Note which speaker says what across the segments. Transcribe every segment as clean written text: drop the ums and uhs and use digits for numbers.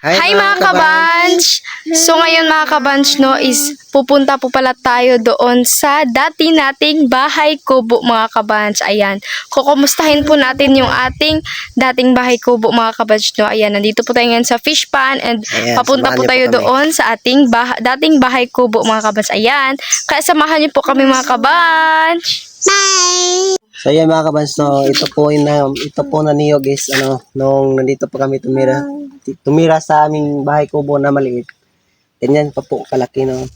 Speaker 1: Hi mga kabanch! So ngayon mga kabanch no is pupunta po pala tayo doon sa dati nating bahay kubo mga kabanch. Ayan. Kukumustahin po natin yung ating dating bahay kubo mga kabanch no. Ayan. Nandito po tayo ngayon sa fish pan and
Speaker 2: Ayan,
Speaker 1: papunta po
Speaker 2: samahan niyo
Speaker 1: tayo
Speaker 2: po kami.
Speaker 1: doon sa ating dating bahay kubo mga kabanch. Ayan. Kaya samahan niyo po kami mga kabanch.
Speaker 2: So yan mga kabans, so ito po na niyog is nung nandito pa kami tumira sa aming bahay kubo na maliit. Ganyan pa po kalaki no.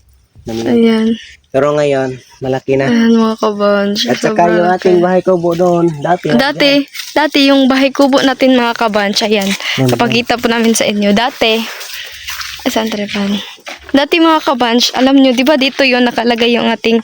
Speaker 2: Na niyog.
Speaker 1: Ayan.
Speaker 2: Pero ngayon, malaki na.
Speaker 1: Ayan mga kabanch.
Speaker 2: At saka yung ating bahay kubo doon,
Speaker 1: Dati yung bahay kubo natin mga kabanch, ayan. Kapagkita po namin sa inyo. Dati mga kabanch, alam nyo, di ba dito yung nakalagay yung ating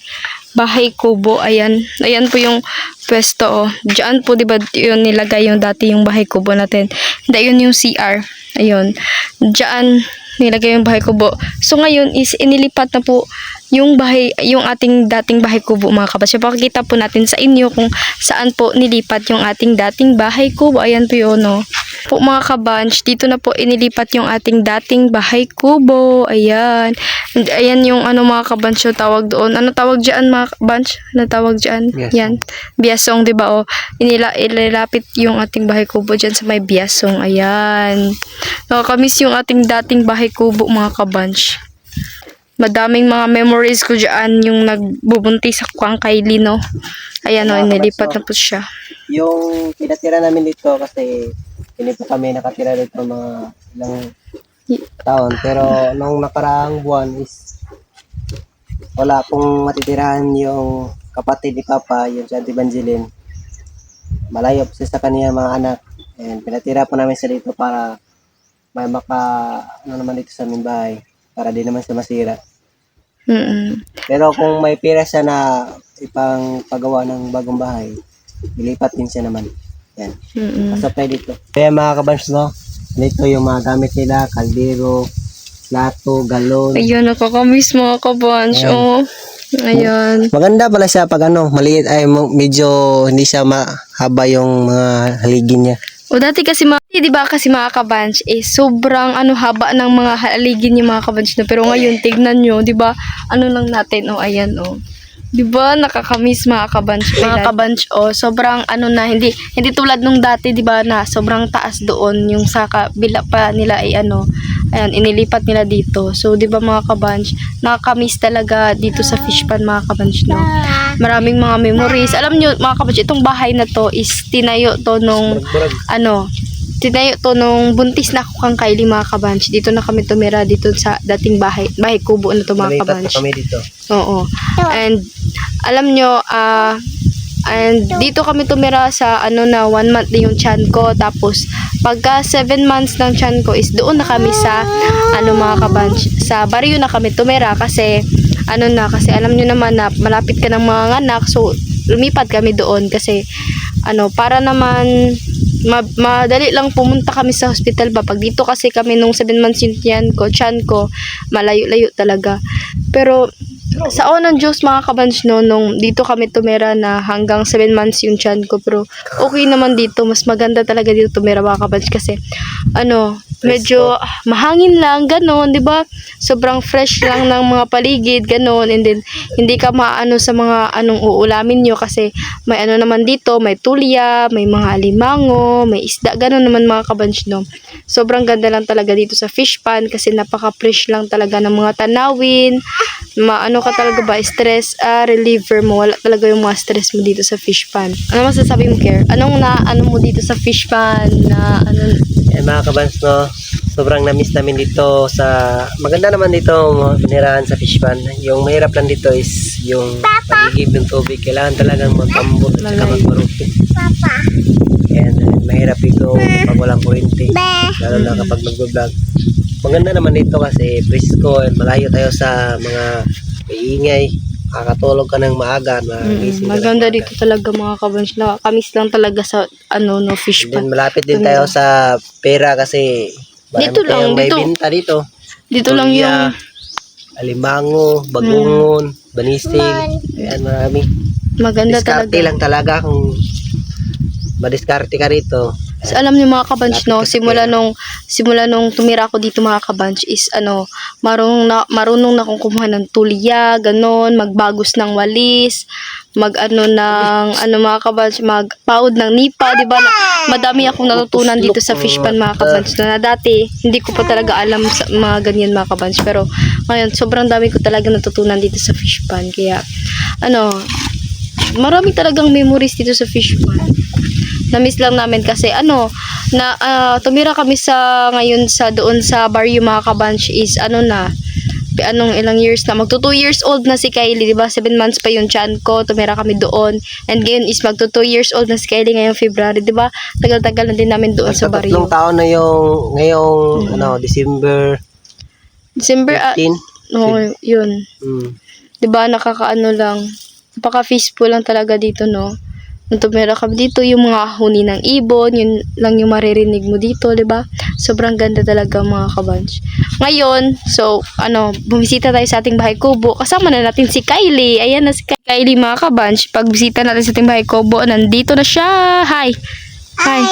Speaker 1: bahay kubo, ayan. Ayan po yung pwesto, oh. Diyan po, di ba, yun nilagay yung dati yung bahay kubo natin. Hindi, yun yung CR. Ayun. Diyan nilagay yung bahay kubo. So, ngayon is inilipat na po yung ating dating bahay kubo mga kabanch. So, pakikita po natin sa inyo kung saan po nilipat yung ating dating bahay kubo. Ayan po yun, no. Po mga kabanch, dito na po inilipat yung ating dating bahay kubo. Ayan. And, ayan yung mga kabanch yung tawag doon. Ano tawag dyan mga kabanch? Ano tawag dyan?
Speaker 2: Biasong.
Speaker 1: Yan. Biasong, diba? O, inilapit yung ating bahay kubo dyan sa may biasong. Ayan. Nakakamiss yung ating dating bahay kubo mga kabanch. Madaming mga memories ko dyan yung nagbubunti sa Kuang Kylie, no? Ayan, no, inilipat na po siya.
Speaker 2: Yung pinatira namin dito kasi hindi po kami nakatira dito mga ilang taon. Pero nung nakaraang buwan is wala pong matitirahan yung kapatid ni Papa, yung si Auntie Evangeline. Malayo po siya sa kanya mga anak. And pinatira po namin siya dito para may naman dito sa aming bahay. Para di naman siya masira. Pero kung may pera siya na ipang pagawa ng bagong bahay, ilipat din siya naman. Yan. Pasok tayo dito. Kaya mga kabans, no? Dito yung mga gamit nila, kaldero, plato, galon.
Speaker 1: Ayun, nakakamiss mga kabanch.
Speaker 2: Ayan.
Speaker 1: Oh. Ayan.
Speaker 2: Maganda pala siya pag maliit ay medyo hindi siya mahaba yung mga haligin niya.
Speaker 1: O dati kasi di ba kasi mga kabanch sobrang haba ng mga haligin yung mga kabanch na, pero ngayon tignan nyo, di ba? Ano lang natin, ayan, di ba nakakamiss mga kabanch, sobrang na hindi tulad nung dati, di ba, na sobrang taas doon yung sa kabila pa nila ay ayan, inilipat nila dito. So di ba mga kabanch, nakakamiss talaga dito sa fish pan mga kabanch, no? Maraming mga memories. Alam nyo mga kabanch, itong bahay na to is tinayo to nung buntis na ako kang Kylie mga kabanch. Dito na kami tumira dito sa dating bahay kubo na to mga kabanch.
Speaker 2: Kami dito.
Speaker 1: Oo. And alam nyo, and dito kami tumira sa 1 month na yung tiyan ko. Tapos pagka 7 months ng tiyan ko is doon na kami sa mga kabanch, sa baryo na kami tumira kasi kasi alam nyo naman na malapit ka ng mga anak, so lumipat kami doon kasi para naman madali lang pumunta kami sa hospital ba. Pag dito kasi kami nung 7 months yung tiyan ko, malayo-layo talaga. Pero sa ng Diyos mga kabanch, no, nung dito kami tumira na hanggang 7 months yung tiyan ko, pero okay naman dito. Mas maganda talaga dito tumira mga kabanch kasi medyo mahangin lang, ganon, di ba? Sobrang fresh lang ng mga paligid, ganon. And then, hindi ka sa mga uulamin nyo kasi may naman dito, may tulya, may mga alimango, may isda, ganon naman mga kabanch, no. Sobrang ganda lang talaga dito sa fish pan kasi napaka-fresh lang talaga ng mga tanawin. Ka talaga ba, stress reliever mo. Wala talaga yung mga stress mo dito sa fish pan. Ano masasabi mo, Care? Anong mo dito sa fish pan na
Speaker 2: Mga kabans, no, sobrang na-miss namin dito maganda naman dito pinirahan sa fish pan. Yung mahirap lang dito is yung pagigib ng tubig. Kailangan talagang magpambot at saka magmarupit. And mahirap dito pag walang kuryente, lalo na kapag nag-vlog. Maganda naman dito kasi presko and malayo tayo sa mga iingay. Makakatulog ka ng maaga.
Speaker 1: Maganda dito talaga mga kabanch. Nakakamiss lang talaga sa fish pan.
Speaker 2: Then malapit din tayo sa pera kasi
Speaker 1: dito lang,
Speaker 2: may binta dito.
Speaker 1: Dito lang yung
Speaker 2: alimango, bagungon, banisig. Ayan, marami.
Speaker 1: maganda
Speaker 2: Diskarte
Speaker 1: talaga.
Speaker 2: lang talaga kung madiskarte ka rito.
Speaker 1: So, alam niyo mga kabanch, no, simula nung tumira ako dito mga kabanch is marunong na akong kumuha ng tulya, ganon, magbagos ng walis, mga kabanch, magpaod ng nipa, di ba? Madami akong natutunan dito sa fish pan mga kabanch na dati hindi ko pa talaga alam sa mga ganyan mga kabanch, pero ngayon sobrang dami ko talaga natutunan dito sa fish pan. Kaya marami talagang memories dito sa fish pan. Na-miss lang namin kasi tumira kami ngayon doon sa barrio mga kabanch is ilang years na, magto 2 years old na si Kylie, di ba? 7 months pa yung tiyan ko, tumira kami doon. And ngayon is magto 2 years old na si Kylie ngayong February, di ba? Tagal-tagal na din namin doon sa barrio.
Speaker 2: Tatlong taon na ngayong December 15.
Speaker 1: Yun.
Speaker 2: Mm.
Speaker 1: Di ba? Nakakaano lang. Napaka-peaceful lang talaga dito, no? Nung tumira kami dito, yung mga huni ng ibon, yun lang yung maririnig mo dito, di ba? Sobrang ganda talaga mga kabanch. Ngayon, bumisita tayo sa ating bahay kubo. Kasama na natin si Kylie. Ayan na si Kylie mga kabanch. Pag bisita natin sa ating bahay kubo, nandito na siya. Hi! Hi!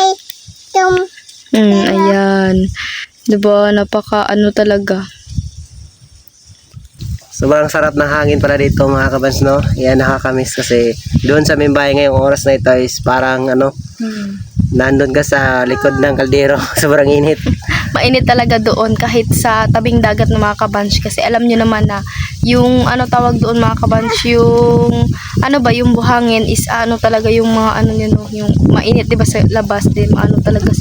Speaker 1: Ayan. Di ba? Talaga.
Speaker 2: Sobrang sarap ng hangin pala dito mga kabans, no? Yan, nakakamiss kasi doon sa Mimbay ngayong oras na ito is parang nandun ka sa likod ng kaldero. Sobrang init.
Speaker 1: Mainit talaga doon kahit sa tabing dagat ng mga kabanch, kasi alam nyo naman na yung tawag doon mga kabanch, yung yung buhangin is talaga yung mga yung mainit, di ba, sa labas din talaga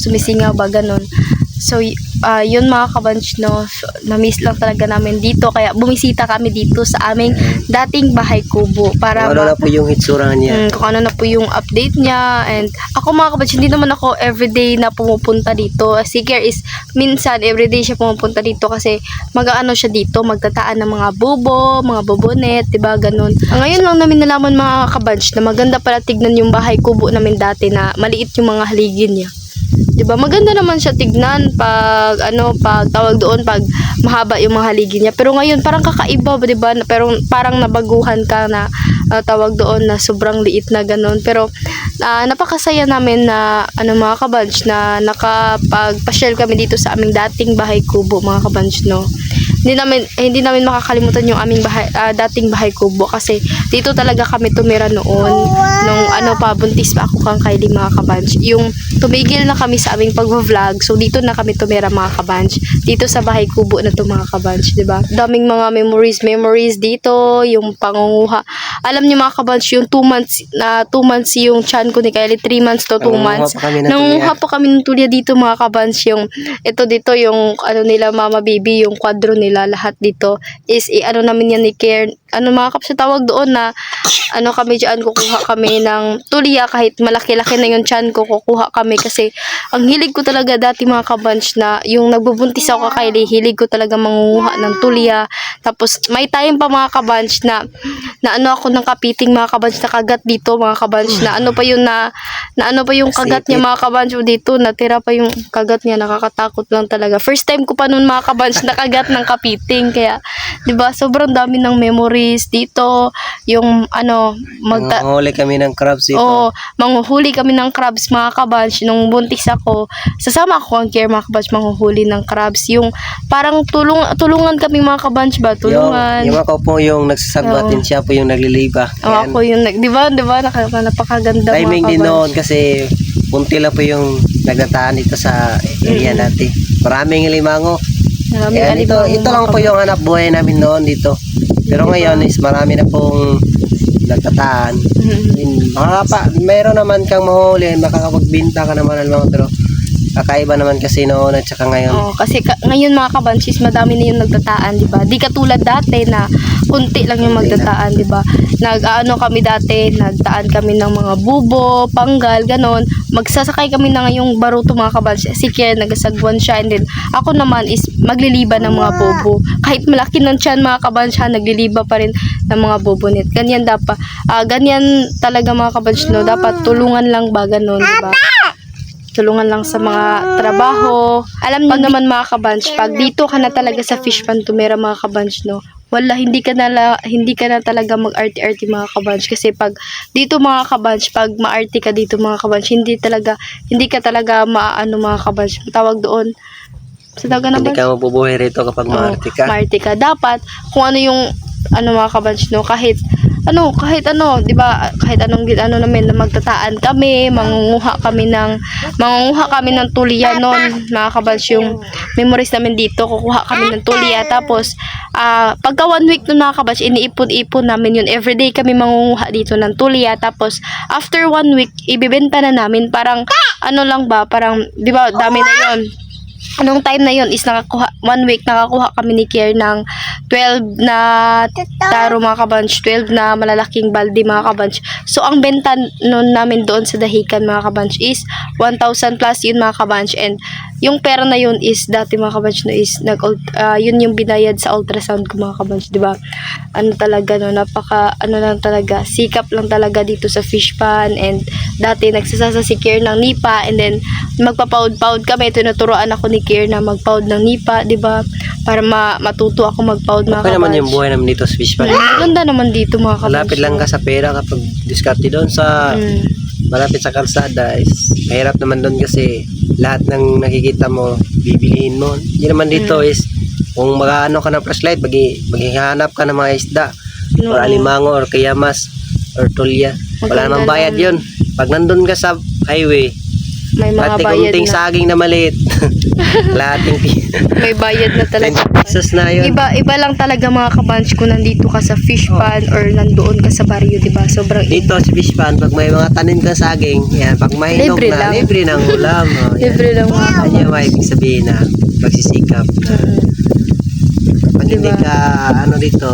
Speaker 1: sumisingaw ba ganon. So yun mga kabanch, no, na-miss lang talaga namin dito, kaya bumisita kami dito sa aming dating bahay kubo para
Speaker 2: kung ano na po yung hitsura niya,
Speaker 1: kung ano na po yung update niya. And ako mga kabanch, hindi naman ako everyday na pumupunta dito. Si Kier is minsan everyday siya pumupunta dito kasi siya dito, magtataan ng mga mga bobonet, diba, ganun. Ngayon lang namin nalaman mga kabanch na maganda pala tignan yung bahay kubo namin dati, na maliit yung mga haligin niya. Diba? Maganda naman siya tignan pag tawag doon, pag mahaba yung mga haligi niya. Pero ngayon parang kakaiba, diba? Pero parang nabaguhan ka na tawag doon na sobrang liit na ganun. Pero napakasaya namin na mga kabanch na nakapagpasyal kami dito sa aming dating bahay kubo mga kabanch, no. Hindi namin makakalimutan yung aming dating bahay kubo kasi dito talaga kami tumira noon nung buntis pa ako kang Kylie mga kabanch. Yung tumigil na kami sa aming pag-vlog, so dito na kami tumira mga kabanch, dito sa bahay kubo na to mga kabanch, diba? Daming mga memories dito, yung pangunguha. Alam niyo mga kabanch, yung 2 months yung chan ko ni Kylie, 3 months to 2 months. Nangunguha pa kami ng tulya dito mga kabanch. Yung dito yung nila mama baby, yung kwadro nila lahat dito is namin yan ni Care. Mga kaps, tawag doon na kami dyan, kukuha kami ng tulya kahit malaki-laki na yung chan ko, kukuha kami kasi ang hilig ko talaga dati mga kabanch, na yung nagbubuntis ako kay Kylie, hilig ko talaga mangunguha ng tulya. Tapos may time pa mga kabanch na ako ng kapiting mga kabanch, na kagat dito mga kabanch, na yung kagat niya mga kabanch dito, natira pa yung kagat niya, nakakatakot lang talaga. First time ko pa noon mga kabanch nakagat ng kapiting, kaya 'di ba sobrang dami ng memories dito. Yung
Speaker 2: manghuli kami ng crabs dito.
Speaker 1: Oo, manghuhuli kami ng crabs mga kabanch. Nung buntis ako, sasama ako ang Care mga kabanch, manghuhuli ng crabs. Yung parang tulungan kami mga kabanch ba? Tulungan.
Speaker 2: Yung ako po yung nagsasagbatin, siya po yung nagliliba.
Speaker 1: Ako yung, di ba napakaganda
Speaker 2: timing
Speaker 1: mga
Speaker 2: din
Speaker 1: kabanch.
Speaker 2: noon kasi punti lang po yung nagdataan dito sa area natin. Maraming limango. Ito lang po yung hanap buhay namin noon dito. Pero ngayon is marami na pong nagtataan. Mayroon naman kang mahuli, makakapagbinta ka naman ng mga, pero kakaiba naman kasi noon at saka ngayon.
Speaker 1: Kasi ngayon mga kabanchis, madami na yung nagtataan, di ba? Di katulad dati na kunti lang yung magtataan, di ba? Kami dati, nagtaan kami ng mga bubo, panggal, ganon. Magsasakay kami na ngayong baruto mga kabanchis. Si Kier, nagasagwan siya, and then ako naman is magliliba ng mga bobo. Kahit malaki ng tiyan mga kabanchis, nagliliba pa rin ng mga bobo net. Ganyan dapat, ganyan talaga mga kabanchis, no? Dapat tulungan lang ba, ganon, di ba? Tulungan lang sa mga trabaho. Alam niyo naman mga kabanch, pag dito ka na talaga sa fish pan tumira mga kabanch, no, wala, hindi ka na talaga mag-arte-arte mga kabanch. Kasi pag dito mga kabanch, pag ma-arte ka dito mga kabanch, hindi ka talaga maano mga kabanch. Tawag doon, sa taga na
Speaker 2: Hindi ka mabubuhay rito kapag maarte ka.
Speaker 1: Maarte ka. Dapat, kung ano yung, mga kabanch, no, kahit ano, di ba, kahit anong namin, na magtataan kami, mangunguha kami ng tulya noon, mga kabanch, yung memories namin dito, kukuha kami ng tulya, tapos, pagka 1 week nun mga kabanch, iniipon-ipon namin yun, everyday kami mangunguha dito ng tulya, tapos, after 1 week, ibibenta na namin, parang, parang, di ba, dami na yun. Anong time na yun is 1 week nakakuha kami ni Kier ng 12 na taro mga kabanch, 12 na malalaking balde mga kabanch. So ang benta nun namin doon sa dahikan mga kabanch is 1,000 plus yun mga kabanch, and yung pera na yun is dati mga kabanch no is yun yung binayad sa ultrasound ko mga kabanch, di ba? Ano talaga no, napaka lang talaga, sikap lang talaga dito sa fish pan, and dati nagsasasa si Kier ng nipa, and then magpapaud-paud kami, tinuturoan ako ni Kier na magpaud ng nipa, di ba? Para matuto ako magpaud mga
Speaker 2: Okay naman
Speaker 1: kabanch.
Speaker 2: yung buhay namin dito sa fish pan.
Speaker 1: Ganda naman dito mga kabanch.
Speaker 2: Malapit lang ka sa pera kapag diskarte doon sa malapit sa kalsada is mahirap naman doon kasi lahat ng nakikita mo bibilihin mo. Hindi naman dito is kung mag-ano ka ng flashlight, maghihanap ka ng mga isda or alimango or kayamas or tulya. Wala namang bayad yun. Pag nandun ka sa highway,
Speaker 1: may mga bayad
Speaker 2: kunting
Speaker 1: na.
Speaker 2: saging na maliit. Lahating
Speaker 1: May bayad na talaga.
Speaker 2: 20 pesos na yun.
Speaker 1: Iba lang talaga mga kabanch kung nandito ka sa fish pan or nandoon ka sa baryo, di ba? Sobrang
Speaker 2: Dito sa fish pan, pag may mga tanim ka saging, yan, pag may hinog
Speaker 1: Libre
Speaker 2: na,
Speaker 1: lang.
Speaker 2: libre ng ulam. Oh, yan.
Speaker 1: libre lang mga
Speaker 2: Yan yung ibig sabihin na magsisikap na pag hindi
Speaker 1: Diba?
Speaker 2: ka dito,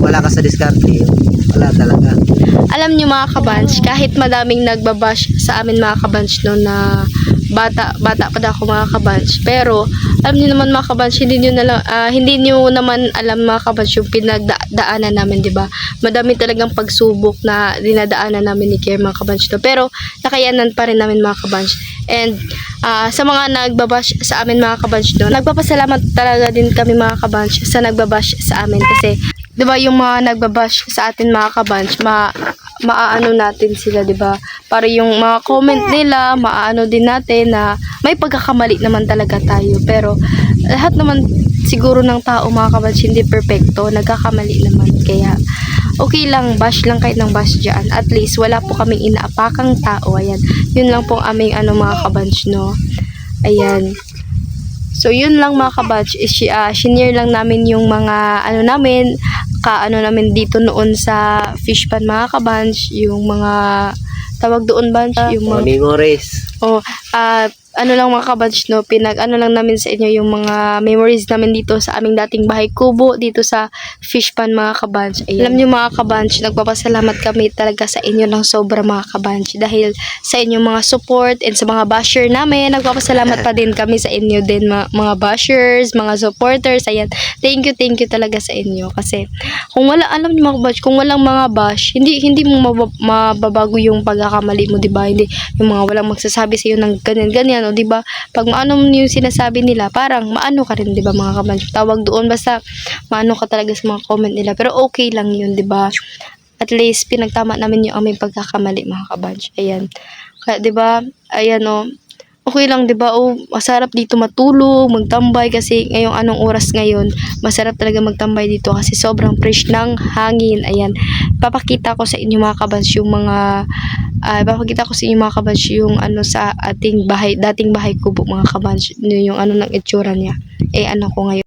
Speaker 2: wala ka sa diskarte, wala talaga.
Speaker 1: Alam nyo mga kabanch, kahit madaming nagbabash sa amin mga kabanch no, na bata pa daw ako mga kabanch, pero alam niyo naman mga kabanch, hindi niyo naman alam mga kabanch yung pinagdaanan namin, di ba? Madami talagang pagsubok na dinadaanan namin ni Kier mga kabanch no, pero nakayanan pa rin namin mga kabanch. And sa mga nagbabash sa amin mga kabanch no, nagpapasalamat talaga din kami mga kabanch sa nagbabash sa amin, kasi di ba yung mga nagbabash sa atin mga kabanch, maaano natin sila, di ba? Para yung mga comment nila, maaano din natin na may pagkakamali naman talaga tayo. Pero lahat naman siguro ng tao mga kabanch hindi perfecto, nagkakamali naman. Kaya okay lang, bash lang kahit ng bash dyan. At least wala po kaming inaapakang tao. Ayan, yun lang po aming mga kabanch no. Ayan. So yun lang mga kabatch, shinare lang namin yung mga namin dito noon sa fish pan mga kabatch, yung mga tawag doon ba yung mga
Speaker 2: Memories.
Speaker 1: lang mga kabatch no, lang namin sa inyo yung mga memories namin dito sa aming dating bahay kubo dito sa fish pan mga kabatch. Alam niyo mga kabatch, nagpapasalamat kami talaga sa inyo ng sobra mga kabatch, dahil sa inyong mga support and sa mga basher namin, nagpapasalamat pa din kami sa inyo din mga bashers, mga supporters. Ayan, thank you talaga sa inyo, kasi kung wala, alam niyo mga kabatch, kung walang mga bash, hindi mo mababago yung pagkakamali mo, di ba? Hindi yung mga walang magsasabi sa iyo ng ganyan o di ba? Pag maano mo yung sinasabi nila, parang maano ka rin, di ba mga kabanch? Tawag doon, basta maano ka talaga sa mga comment nila. Pero okay lang yun, di ba? At least pinagtama namin yung aming pagkakamali mga kabanch. Ayan. Kaya di ba? Ayan o. Okay lang, di ba? Masarap dito matulog, magtambay, kasi ngayong anong oras ngayon, masarap talaga magtambay dito kasi sobrang fresh ng hangin. Ayan. Papakita ko sa inyo mga kabanch yung mga sa ating bahay, dating bahay kubo mga kabanch, yung ng itsura niya. Ko ngayon.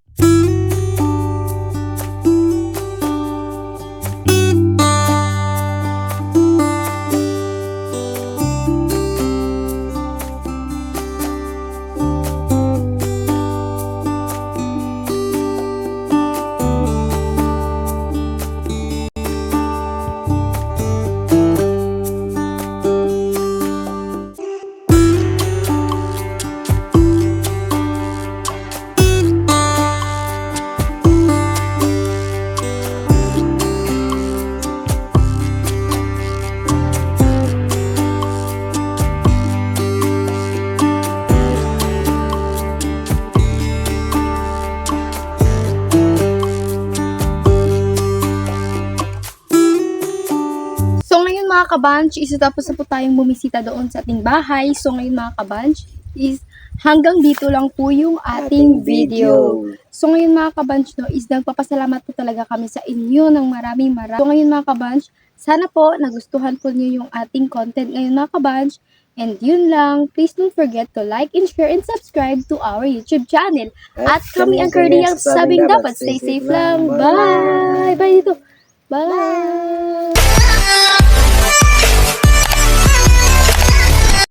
Speaker 3: mga kabanch, isa tapos na po tayong bumisita doon sa ating bahay. So ngayon mga kabanch, is hanggang dito lang po yung ating video. So ngayon mga kabanch, no, is nagpapasalamat po talaga kami sa inyo ng maraming. So ngayon mga kabanch, sana po nagustuhan po niyo yung ating content ngayon mga kabanch. And yun lang, please don't forget to like and share and subscribe to our YouTube channel. At kami ang Curly ang sabing dapat stay safe lang. Bye! Bye dito! Bye!